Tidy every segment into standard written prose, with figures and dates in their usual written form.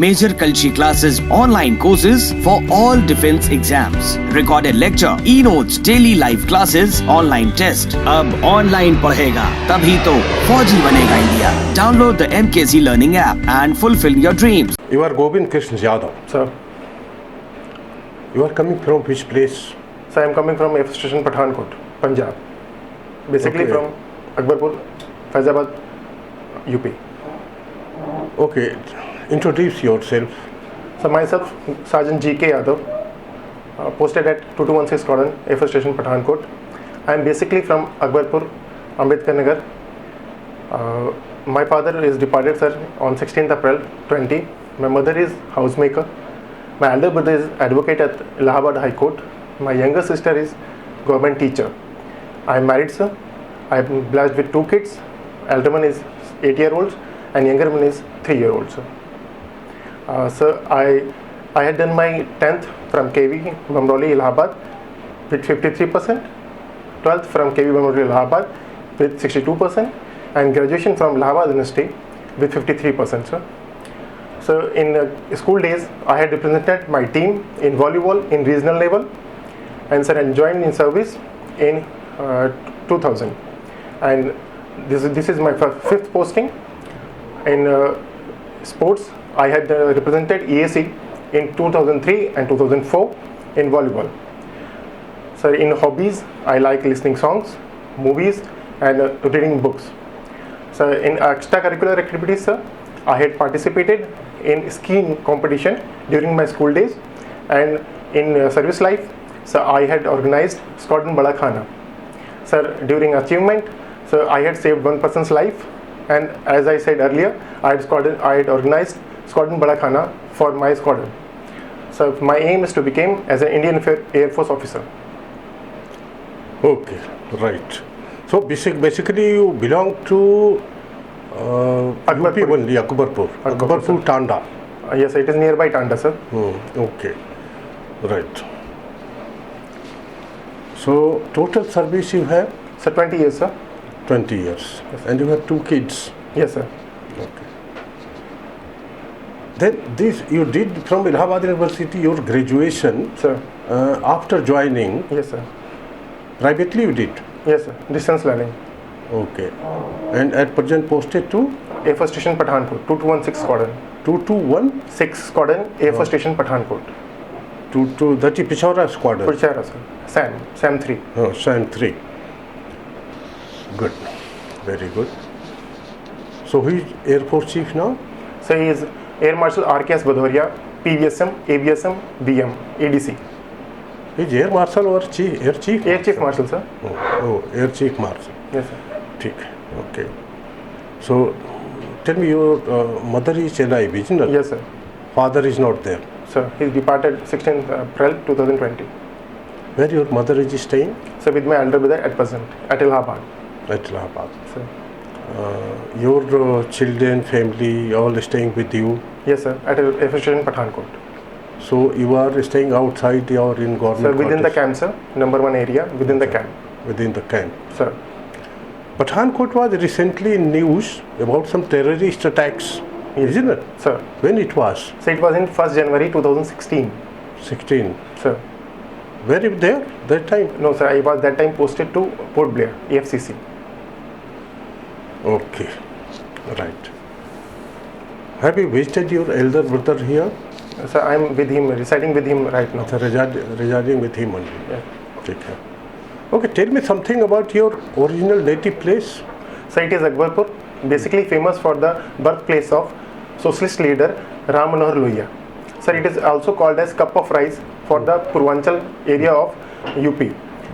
Major Kalshi classes, online courses for all defense exams, recorded lecture, e-notes, daily live classes, online test. अब online पढ़ेगा तभी तो फौजी बनेगा India. Download the MKC Learning app and fulfill your dreams. You are Govind Krishna Yadav. Sir. You are coming from which place? So I am coming from F Station Pathankot, Punjab. Basically Okay. from Akbarpur, Faizabad, UP. Okay, introduce yourself. So myself, Sergeant G.K. Yadav, posted at 2216 Squadron, F Station Pathankot. I am basically from Akbarpur, Ambedkar Nagar. My father is departed, sir, on 16th April 20. My mother is housemaker. My elder brother is advocate at Allahabad High Court. My younger sister is government teacher. I am married, sir. I am blessed with 2 kids. Elder one is 8-year-old and younger one is 3-year-old, sir. Sir, I had done my 10th from KV Bamroli, Allahabad with 53%, 12th from KV Bamroli, Allahabad with 62%, and graduation from Allahabad University with 53%, sir. So in school days, I had represented my team in volleyball in regional level, and sir, I joined in service in 2000. And this is my 5th posting. In sports, I had represented EAC in 2003 and 2004 in volleyball. So in hobbies, I like listening songs, movies, and reading books. So in extracurricular activities, sir, I had participated in skiing competition during my school days, and in service life, so I had organized Squadron Bada Khana. Sir, during achievement, so I had saved one person's life, and as I said earlier, I had organized Squadron Bada Khana for my squadron. So my aim is to become as an Indian Air Force officer. Okay, right. So basically you belong to UP only, Akbarpur. Akbarpur Tanda. Yes, it is nearby Tanda, sir. Okay, right. So total service you have? So 20 years, sir. 20 years. Yes. And you have 2 kids. Yes, sir. Okay. Then this you did from Allahabad University your graduation. Sir. After joining, Yes, sir. privately you did. Yes, sir. Distance learning. Okay. And at present posted to Air Force Station Pathankot, 2216 Squadron. 221 6 Squadron, Air Force Station Pathankot. that is Peshawar squadron. Purchara, sir. SAM 3. Oh, SAM 3. Good. Very good. So who is Air Force Chief now? So he is Air Marshal R.K.S. Bhadoria, PVSM, AVSM, BM, ADC. He is Air Marshal or Chief? Air Chief? Air Chief Marshal, sir. Oh, Air Chief Marshal. Yes, sir. ठीक है. Okay. So tell me your mother is alive, isn't it? Yes, sir. Father is not there. Sir, he departed 16th April 2020. Where your mother is staying? So with my elder brother at present, at Allahabad. At Allahabad. Sir. Your children, family, all staying with you. Yes, sir. At Air Force Station Pathankot. So you are staying outside or in government? Sir, within the quarters? camp, sir. Number 1 area, within the camp. Within the camp. Sir. Pathankot was recently in news about some terrorist attacks, Yes, isn't it? Sir. When it was? So it was in 1st January 2016. 16. Sir. Were you there that time? No, sir. I was that time posted to Port Blair, AFCC. Okay, right. Have you visited your elder brother here? Sir, I am with him, residing with him right now. So residing with him only. Yeah. ठीक है. Okay, tell me something about your original native place. So it is Akbarpur, basically famous for the birthplace of socialist leader Ram Manohar Lohia. Sir, it is also called as cup of rice for the Purvanchal area of UP.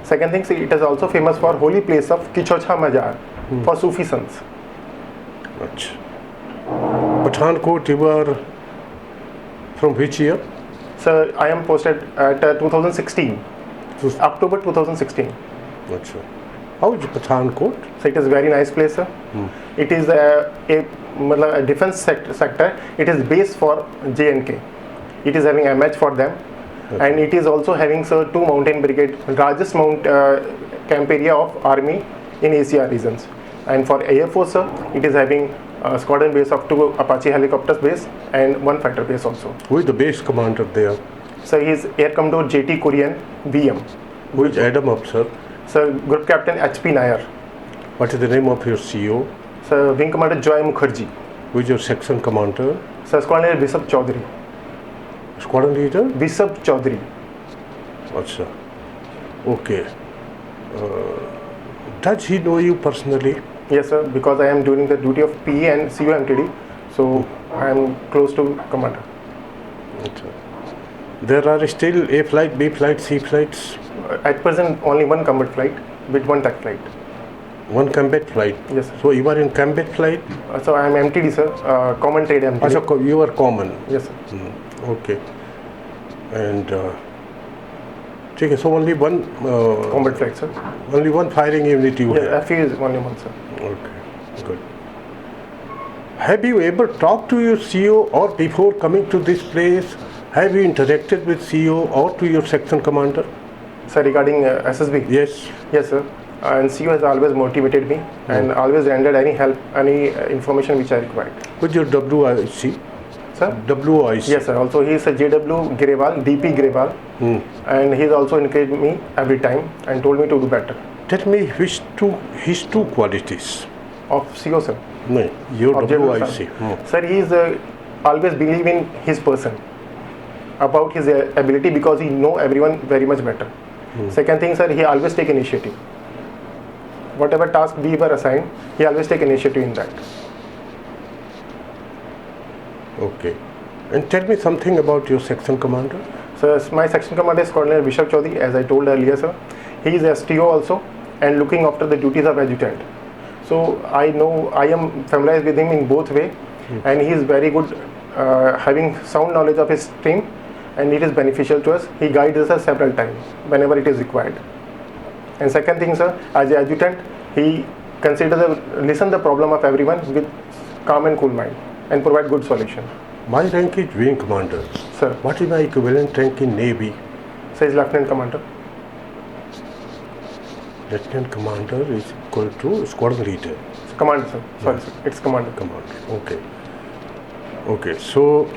Second thing, see, it is also famous for holy place of Kichocha Mazar for Sufi sons. अच्छा. Pathankot, you were from which year? Sir, I am posted at 2016, October 2016. अच्छा. How is Pathankot? So it is very nice place, sir. It is a defense sector. It is base for J&K. It is having a match for them, and it is also having, sir, 2 mountain brigade, largest camp area of army in Asia regions. And for Air Force, sir, it is having a squadron base of 2 Apache helicopters base and 1 fighter base also. Who is the base commander there? So he is Air Commodore JT Korean VM. Who is Adam up, sir? Sir, Group Captain HP Nair. What is the name of your CEO? Sir, Wing Commander Joy Mukherjee. Who is your section commander? Sir, Squadron Leader Bisab Chaudhary. Squadron leader? Bisab Chaudhary. Acha. Okay. Does he know you personally? Yes, sir, because I am doing the duty of PE and COMTD, so I am close to commander. Acha. There are still A flight, B flight, C flights. At present, only 1 combat flight with 1 tech flight. 1 combat flight. Yes, sir. So you are in combat flight? So I am MTD, sir, common trade MTD. Acha, you are common. Yes, sir. Okay. And okay, so only one Combat flight, sir. only one firing unit you have. Yeah, FE is only 1, sir. Okay, good. Have you ever talked to your CEO or before coming to this place? Have you interacted with CEO or to your section commander? Sir, regarding SSB? Yes. Yes, sir. And CEO has always motivated me and always rendered any help, any information which I required. With your WIC? Sir? WIC? Yes, sir. Also, he is a JW Grewal, DP Grewal, and he's also encouraged me every time and told me to do better. Tell me his two qualities. Of CEO, sir. No, your Of JW, WIC. sir. Sir, he is always believe in his person, about his ability, because he know everyone very much better. Second thing, sir, he always take initiative. Whatever task we were assigned, he always take initiative in that. Okay. And tell me something about your section commander. So my section commander is Colonel Vishak Chaudhary, as I told earlier, sir. He is STO also and looking after the duties of adjutant. So I am familiarized with him in both way, and he is very good, having sound knowledge of his team, and it is beneficial to us. He guides us several times whenever it is required. And second thing, sir, as an adjutant, he listen the problem of everyone with calm and cool mind and provide good solution. My rank is wing commander. Sir, What is my equivalent rank in Navy? so is Lieutenant Commander. Lieutenant commander is equal to squadron leader. Commander, sir. Sorry, sir. It's Commander. Commander. Okay. Okay. So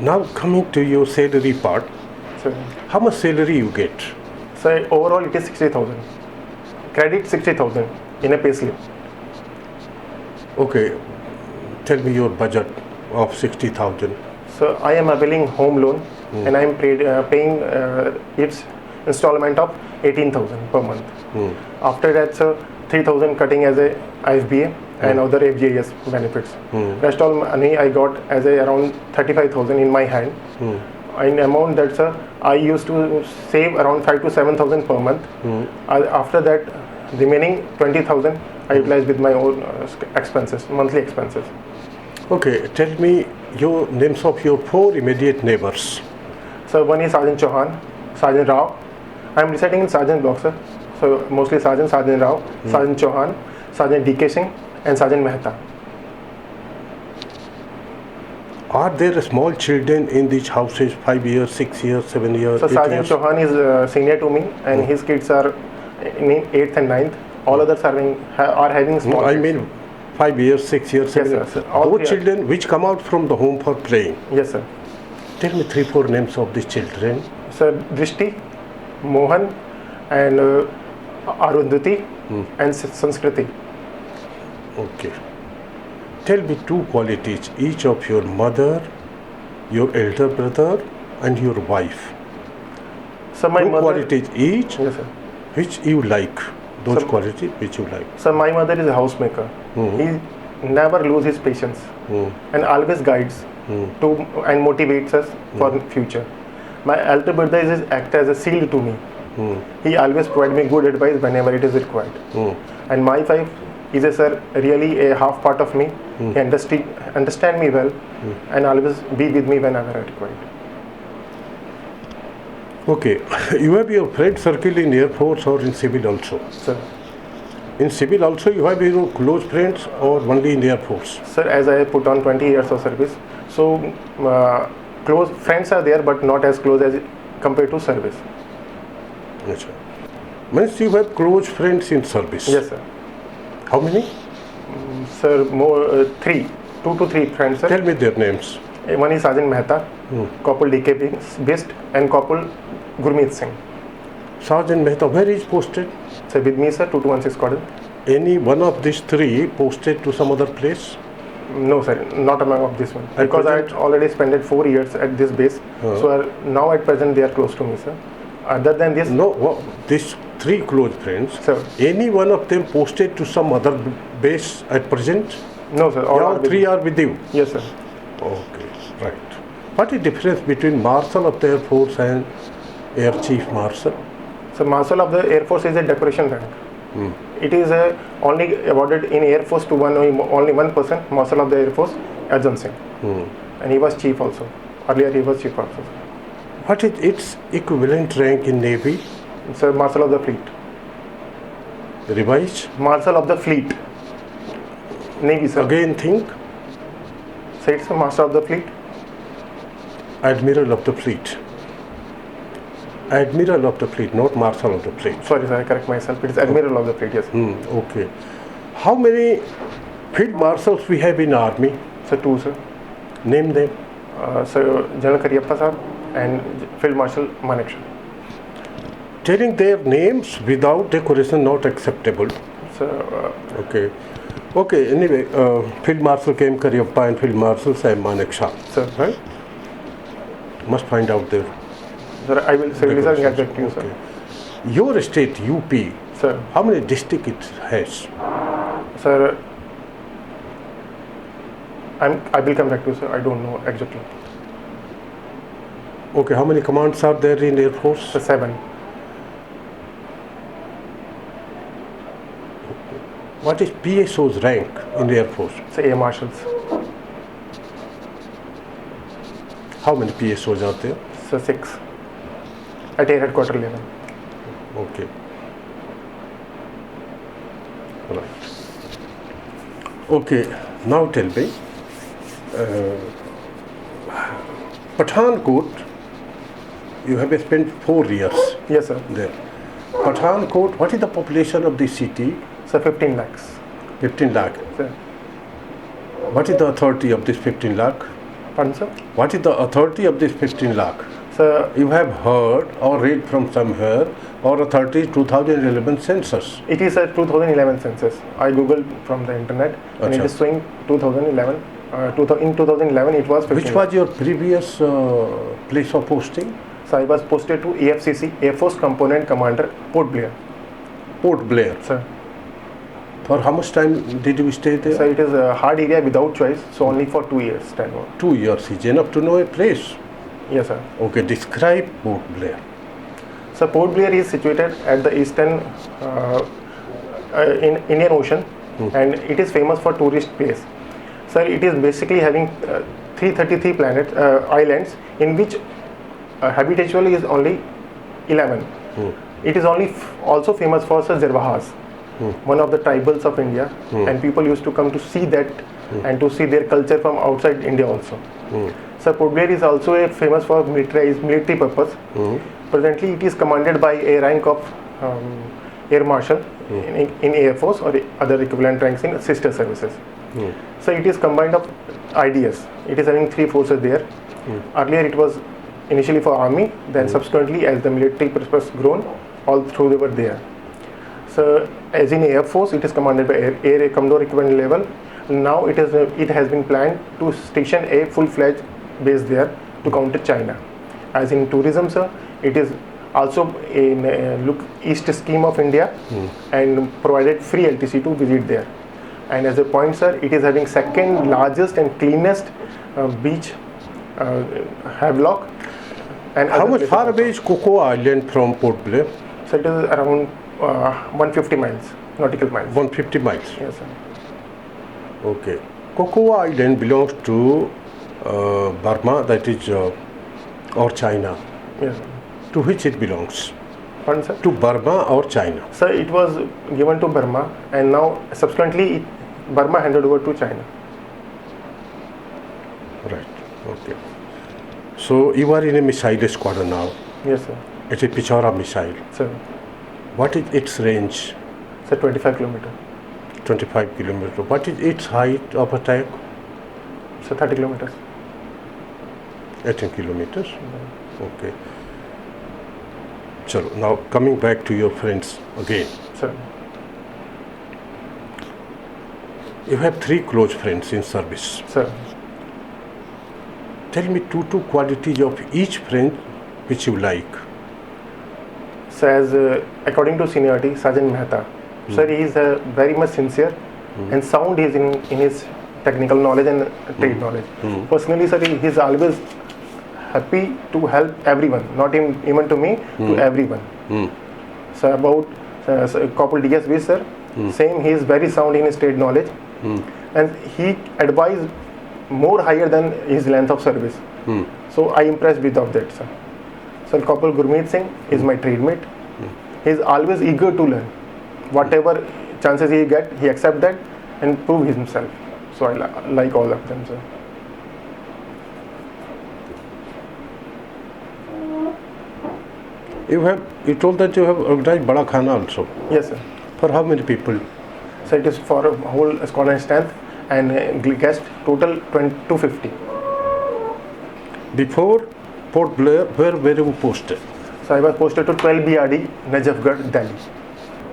now coming to your salary part, Sir, how much salary you get? so overall it is 60,000. Credit 60,000 in a payslip. Okay. Tell me your budget of 60,000. So I am availing home loan and I am paying its installment of 18,000 per month. After that, sir, 3,000 cutting as a IFBA and other FGIS benefits. Rest all money I got as a around 35,000 in my hand. In amount that, sir, I used to save around 5 to 7,000 per month. After that, remaining 20,000 I utilize with my own expenses, monthly expenses. Okay. Tell me your names of your 4 immediate neighbors. So one is Sergeant Chauhan, Sergeant Rao. I am residing in Sergeant block, sir. So mostly Sergeant Rao, Sergeant Chauhan, Sergeant DK Singh, and Sergeant Mehta. Are there small children in these houses? 5 years, 6 years, 7 years, So 8 Sergeant years? Chauhan is senior to me, and his kids are in 8th and 9th. All others are having small. I kids. mean 5 years, 6 years, 7 sir, years. sir. All Those three are- children which come out from the home for playing. Yes, sir. Tell me 3-4 names of these children. Sir, Drishti, Mohan, and Arundhati, and Sanskriti. Okay. Tell me 2 qualities, each of your mother, your elder brother, and your wife. So my 2 mother. qualities each, Yes, sir. which you like. Those Sir- qualities which you like. So my mother is a housemaker. He never loses his patience and always guides to and motivates us for future. My elder brother is act as a shield to me. He always provides me good advice whenever it is required. And my wife is a sir, really a half part of me. He understand me well and always be with me whenever I required. Okay. You have your friend circle in Air Force or in civil also. Sir, In civil also you have your close friends or only in Air Force? sir, as I put on 20 years of service, so close friends are there, but not as close as compared to service. Yes, sir. Means you have close friends in service. Yes, sir. How many? Sir, three, 2 to 3 friends, sir. Tell me their names. One is Sergeant Mehta, Corporal D.K. Bist, and Corporal Gurmeet Singh. Sergeant Mehta, where is posted? Sir, with me, sir, 2216 Squadron. Any one of these three posted to some other place? No, sir, not among of this one. At Because I present? already spent 4 years at this base. So now at present they are close to me, sir. Other than this, No, these three close friends. Sir. Any one of them posted to some other base at present? no, sir. All with three me. are with you. Yes, sir. Okay, right. What is the difference between Marshal of the Air Force and Air Chief Marshal? So Marshal of the Air Force is a decoration rank. It is only awarded in Air Force to only one person, Marshal of the Air Force, Arjun Singh. And he was chief also. Earlier he was chief also. What is its equivalent rank in Navy? Sir, Marshal of the Fleet. Revise. Marshal of the Fleet. Navy, sir. Again think. So it's a Master of the Fleet. Admiral of the Fleet. Admiral of the Fleet, not Marshal of the Fleet. Sorry, sir, I correct myself. It is Admiral of the Fleet, yes. Okay. How many field marshals we have in army? So 2, sir. Name them. So General Kariappa sir and Field Marshal Maneksha. Telling their names without decoration not acceptable. So Okay. Okay, anyway, Field Marshal K.M. Kariappa and Field Marshal Sam Maneksha. Sir. Right? Must find out their sir, I will sir, get back to you, sir. Okay. Your state, UP, Sir, how many districts it has? sir, I will come back to you, sir. I don't know exactly. Okay, how many commands are there in Air Force? So 7. What is PSO's rank in the Air Force? So Air Marshals. How many PSOs are there? So 6. At Air Headquarter level. Okay. Right. Okay, now tell me, Pathankot, you have spent 4 years Yes, sir. there. Pathankot, what is the population of the city? So 15 lakhs. 15 lakh. Sir. What is the authority of this 15 lakh? Pardon, sir? What is the authority of this 15 lakh? Sir, You have heard or read from somewhere, or authority 2011 census. it is a 2011 census. I googled from the internet and it Acha. is showing 2011. In 2011 it was 15 Which was your previous place of posting? So I was posted to AFCC, Air Force Component Commander, Port Blair. Port Blair. Sir. For how much time did you stay there? So it is a hard area without choice, so only for 2 years tenure. 2 years is enough to know a place. Yes, sir. Okay, describe Port Blair. So Port Blair is situated at the eastern in Indian Ocean, and it is famous for tourist place. So it is basically having 333 islands, in which habitually is only 11. It is only also famous for Zarwahas, one of the tribals of India, and people used to come to see that and to see their culture from outside India also. So Port Blair is also famous for military purpose. Presently, it is commanded by a rank of Air Marshal in Air Force or other equivalent ranks in sister services. So it is combined of IDS. It is having 3 forces there. Earlier it was initially for army, then subsequently as the military purpose grown, all through they were there. So as in Air Force, it is commanded by Air Commodore equivalent level. Now it has been planned to station a full-fledged base there to counter China. As in tourism, sir, it is also in look east scheme of India and provided free LTC to visit there. And as a point, sir, it is having second largest and cleanest beach, Havelock. And How other much places far also. away is Cocoa Island from Port Blair? So it is around 150 miles, nautical miles. 150 miles. Yes, sir. Okay. Cocoa Island belongs to Burma, that is, or China. Yes, sir. To which it belongs? Pardon, sir? To Burma or China? Sir, it was given to Burma, and now subsequently Burma handed over to China. Right. Okay. So you are in a missile squadron now. Yes, sir. It's a Pichora missile. Sir, What is its range? sir, 25 kilometer. 25 kilometers. What is its height of attack? So 30 kilometers. 18 kilometers. Okay. So now coming back to your friends again. Sir. You have 3 close friends in service. Sir. Tell me two qualities of each friend which you like. So as according to seniority, Sergeant Mehta, sir, he is very much sincere and sound is in his technical knowledge and trade knowledge. Personally, sir, he is always happy to help everyone, not even to me, to everyone. So about Corporal D.S. Vish, sir, same, he is very sound in his trade knowledge and he advised more higher than his length of service. So I impressed with of that, sir. So Corporal Gurmeet Singh is my trade mate. He is always eager to learn. Whatever chances he get, he accept that and prove himself. So I like all of them, sir. You told that you have organized Bada Khana also. Yes, sir. For how many people? So it is for a whole squadron strength and guest total 250. Before Port Blair, where were you posted? So I was posted to 12 BRD, Najafgarh, Delhi.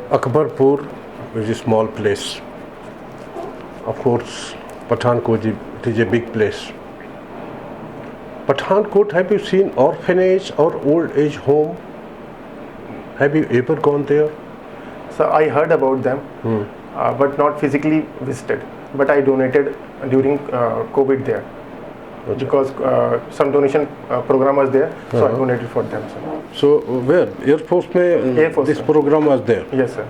Akbarpur is a small place. Of course, Pathankot it is a big place. Pathankot, have you seen orphanage or old age home? Have you ever gone there? So I heard about them, but not physically visited. But I donated during COVID there. Because some donation program was there, so I donated for them, sir. So where? Air Force mein Air Force, this sir. program was there? Yes, sir.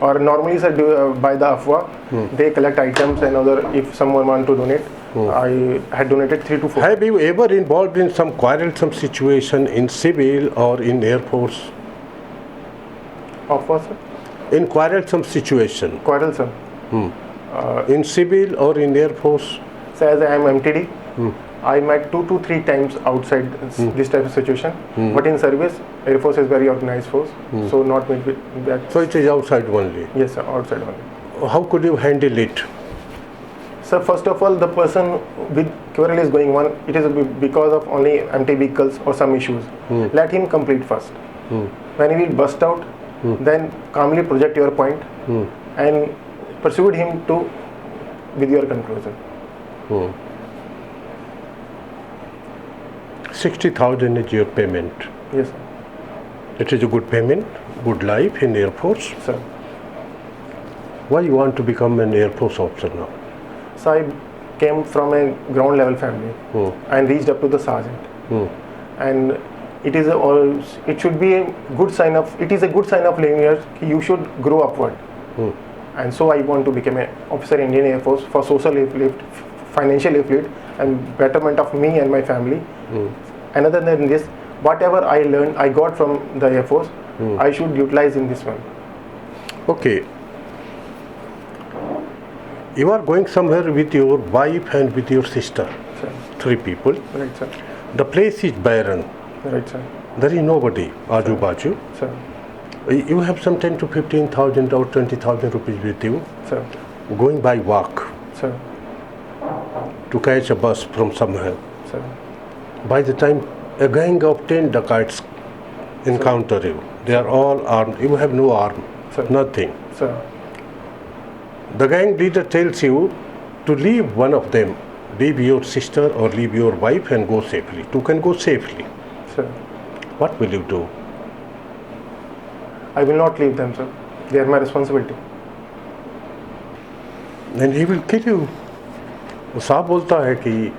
Or normally, sir, by the AFWA, they collect items and other, if someone want to donate, I had donated 3 to 4. Have you ever involved in some quarrelsome situation in civil or in Air Force? AFWA, sir? In quarrelsome situation, Quarrelsome. in civil or in Air Force? So as I am MTD, I met 2 to 3 times outside this type of situation. But in service, Air Force is very organized force, so not met with that. So it is outside only. Yes, sir, outside only. How could you handle it? So first of all, the person with quarrel is going on, it is because of only empty vehicles or some issues. Let him complete first. When he will burst out, then calmly project your point and persuade him to with your conclusion. 60,000 is your payment. Yes, sir. It is a good payment, good life in Air Force. Sir. Why you want to become an Air Force officer now? So I came from a ground level family and reached up to the sergeant. And it is it should be a good sign of, it is a good sign of linear, you should grow upward. And so I want to become an officer in Indian Air Force for social uplift, financial uplift and betterment of me and my family. And other than this, whatever I learned, I got from the Air Force, I should utilize in this one. Okay. You are going somewhere with your wife and with your sister. Sir. 3 people. Right, sir. The place is barren. Right, sir. There is nobody, Aju Baju. Sir. You have some 10 to 15,000 or 20,000 rupees with you, Sir. going by walk Sir. to catch a bus from somewhere. Sir. By the time a gang of 10 dacoits encounter you, they are all armed. You have no arm, Sir. nothing. Sir. The gang leader tells you to leave one of them, leave your sister or leave your wife and go safely. You can go safely. Sir. What will you do? I will not leave them, sir. They are my responsibility. Then he will kill you. वो साफ बोलता है कि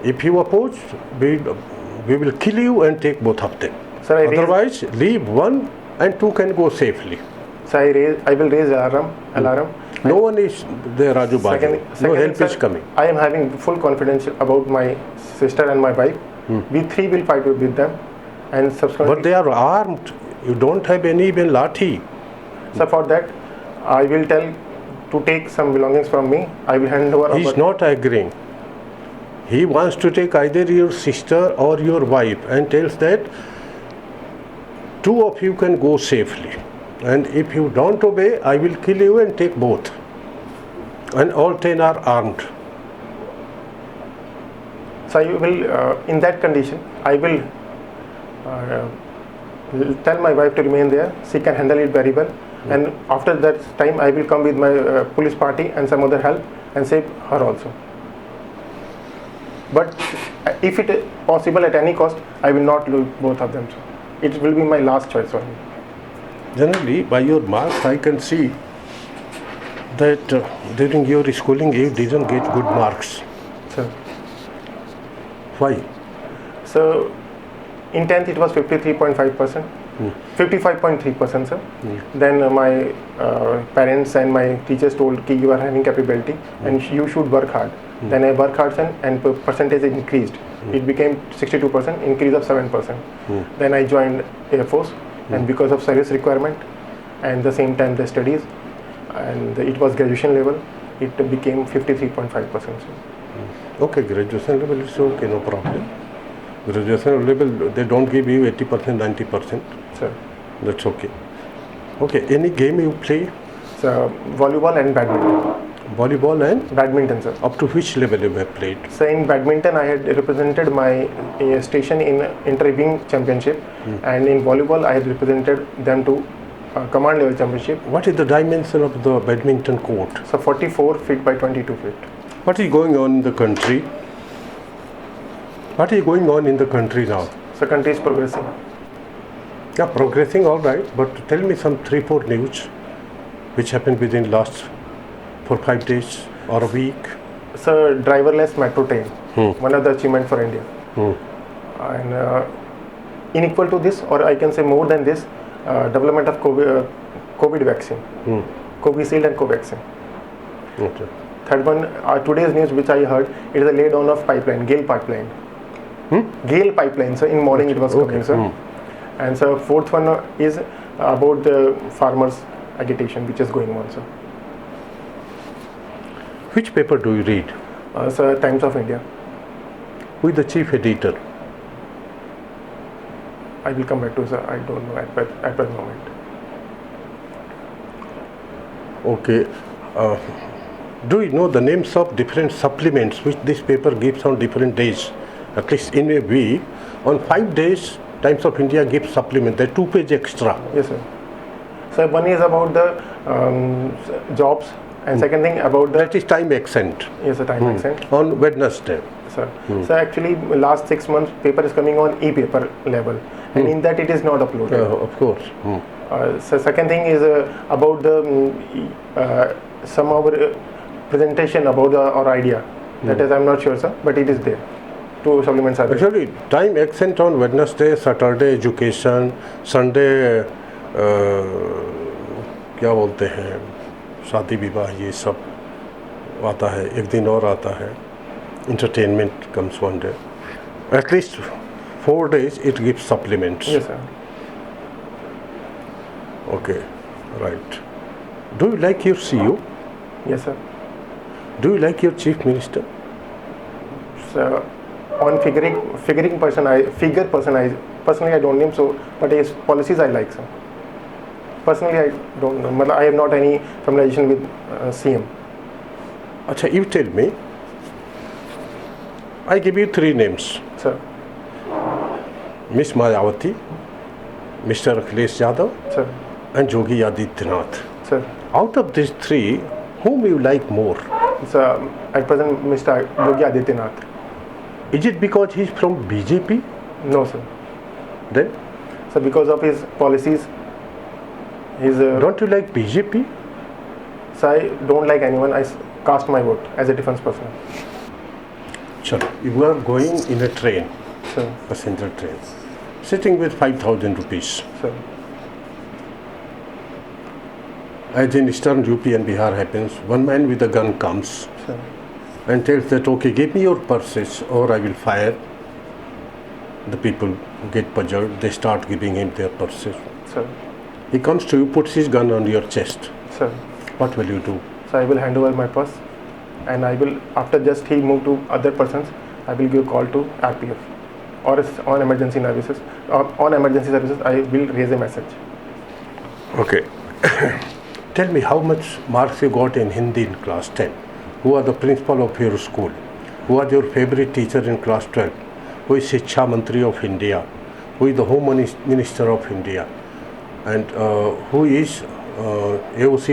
if you oppose, we will kill you and take both of them. Sir, Otherwise, leave one and 2 can go safely. So I will raise alarm. No one is there, Raju Baju. No help sir, is coming. I am having full confidence about my sister and my wife. We 3 will fight with them, and subsequently. But they are armed. You don't have any even lathi. So for that, I will tell to take some belongings from me. I will hand over. He is not agreeing. He wants to take either your sister or your wife and tells that 2 of you can go safely. And if you don't obey, I will kill you and take both. And all 10 are armed. So I will, in that condition, I will tell my wife to remain there. She can handle it very well. And after that time, I will come with my police party and some other help and save her also. But if it is possible at any cost, I will not lose both of them. So it will be my last choice only. Generally, by your marks, I can see that during your schooling, you didn't get good marks. So, Why? so in 10th it was 53.5%, 55.3%, sir. Then my parents and my teachers told that you are having capability and you should work hard. Then I worked hard and percentage increased. It became 62%, increase of 7%. Then I joined Air Force, and because of service requirement and the same time the studies, and it was graduation level, it became 53.5%. sir. Okay, graduation level is okay, no problem. Graduation level, they don't give you 80%, 90%. Sir. That's okay. Okay, any game you play? So volleyball and badminton. Volleyball and Badminton, sir. up to which level you have played? So in badminton, I had represented my station in inter-wing championship, and in volleyball, I had represented them to command level championship. What is the dimension of the badminton court? So 44 feet by 22 feet. What is going on in the country? What is going on in the country now? So country is progressing. Yeah, progressing, all right. But tell me some 3-4 news which happened within last 4-5 days or a week. So driverless metro train, one of the achievement for India. And unequal to this, or I can say more than this, development of COVID vaccine, Covishield and Covaxin. Okay. Third one, today's news which I heard, it is a lay down of pipeline, GAIL pipeline. GAIL pipeline, so in morning it was coming, sir. And so fourth one is about the farmers agitation which is going on, sir. Which paper do you read? So Times of India. Who is the chief editor? I will come back to, sir. I don't know at that moment. Okay. Do you know the names of different supplements which this paper gives on different days? At least in a week, on 5 days, Times of India gives supplement. They're 2 page extra. Yes, sir. So one is about the jobs, and second thing about the That is time accent. yes, the time accent. On Wednesday. Sir. So actually, last 6 months, paper is coming on e-paper level, and in that it is not uploaded. Of course. So second thing is about the some of our presentation about our idea. That is, I'm not sure, sir, but it is there. 2 supplements are there. Actually, time accent on Wednesday, Saturday education, Sunday क्या बोलते हैं शादी विवाह ये सब आता है एक दिन और आता है entertainment comes one day at least 4 days it gives supplements. Yes, sir. Okay, right. Do you like your CEO? Yes, sir. Do you like your chief minister? So on figuring person, I personally I don't name, so but his policies I like, sir. Personally I don't know. I have not any familiarization with CM. Acha, you tell me. I give you 3 names. Sir. Miss Mayawati, Mr. Akhilesh Yadav, Sir. and Yogi Adityanath. Sir. Out of these 3, whom you like more? So at present, Mr. Yogi Adityanath. Is it because he's from BJP? No, sir. Then? So because of his policies, his. Don't you like BJP? So I don't like anyone. I cast my vote as a defense person. Sure. You are going in a train, Sir. passenger train, sitting with 5,000 rupees. Sir. As in Eastern UP and Bihar happens, one man with a gun comes Sir. and tells that, okay, give me your purses or I will fire. The people get puzzled, they start giving him their purses. Sir. He comes to you, puts his gun on your chest. Sir. What will you do? So I will hand over my purse, and I will, after just he move to other persons, I will give call to RPF or on emergency services. On emergency services, I will raise a message. Okay. tell me how much marks you got in Hindi in class 10. Who are the principal of your school? Who was your favorite teacher in class 12? Who is Shiksha Mantri of India? Who is the Home Minister of India? And who is AOC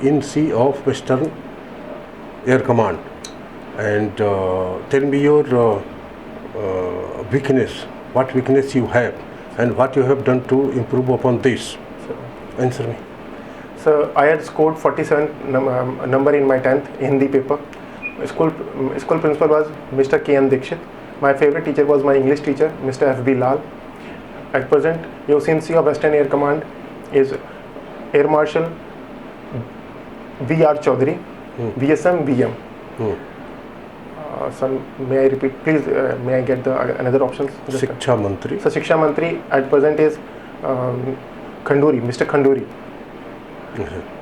in C of Western Air Command? And tell me your weakness, what weakness you have and what you have done to improve upon this. Answer me. So I had scored 47 number in my 10th Hindi paper. School principal was Mr. K.N. Dikshit. My favorite teacher was my English teacher, Mr. F.B. Lal. At present, AOC of Western Air Command is Air Marshal V.R. Chaudhary, VSM VM. Sir, may I repeat, please, may I get the another options? Shiksha Mantri. So Shiksha Mantri at present is Khanduri, Mr. Khanduri.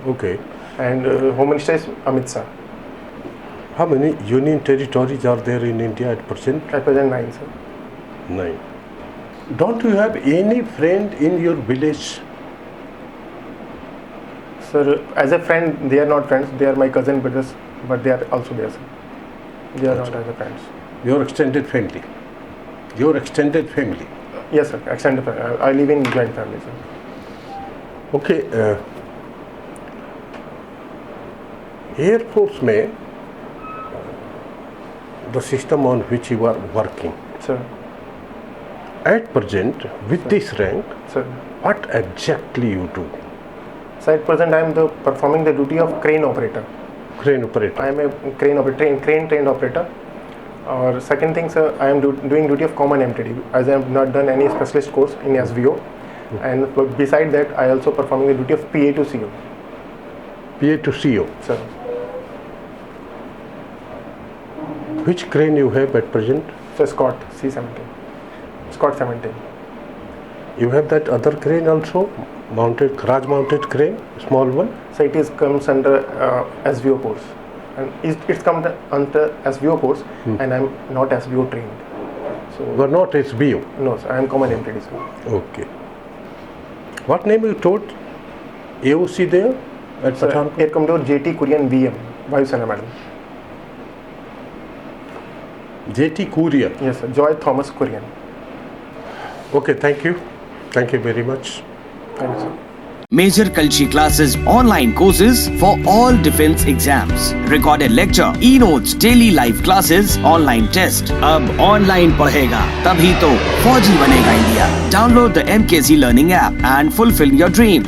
Okay. And Home Minister is Amit Shah. How many union territories are there in India at present? At present 9, sir. 9. Don't you have any friend in your village? Sir, as a friend, they are not friends. They are my cousin brothers, but they are also there, sir. They are not as a friends. Your extended family. Your extended family. Yes, sir. Extended family. I live in joint family, sir. Okay. Air Force में the system on which you are working. Sir. At present, with this rank, Sir. what exactly you do? So at present, I am performing the duty of crane operator. Crane operator. I am a crane operator, crane trained operator. Or second thing, sir, I am doing duty of common MTD as I have not done any specialist course in SVO. And beside that, I also performing the duty of PA to CO. PA to CO. Sir. Which crane you have at present? So Scott C-17. Scott 17. You have that other crane also, mounted, garage mounted crane, small one. So it comes under SVO course, and it's comes under SVO course, and I'm not SVO trained. So You are not SBO. no, sir, I am common MTD, sir. Okay. What name you told? AOC there at Sir, Pathankot? Air Commodore JT Kurian VM, Vayu Sena Madam. JT Courier. Yes, sir. Joy Thomas Kurian. Okay, thank you. Thank you very much. Thank you, sir. Major Kalshi classes online courses for all defense exams. Recorded lecture, e-notes, daily live classes, online test. अब online पढ़ेगा तभी तो फौजी बनेगा India. Download the MKZ Learning app and fulfill your dreams.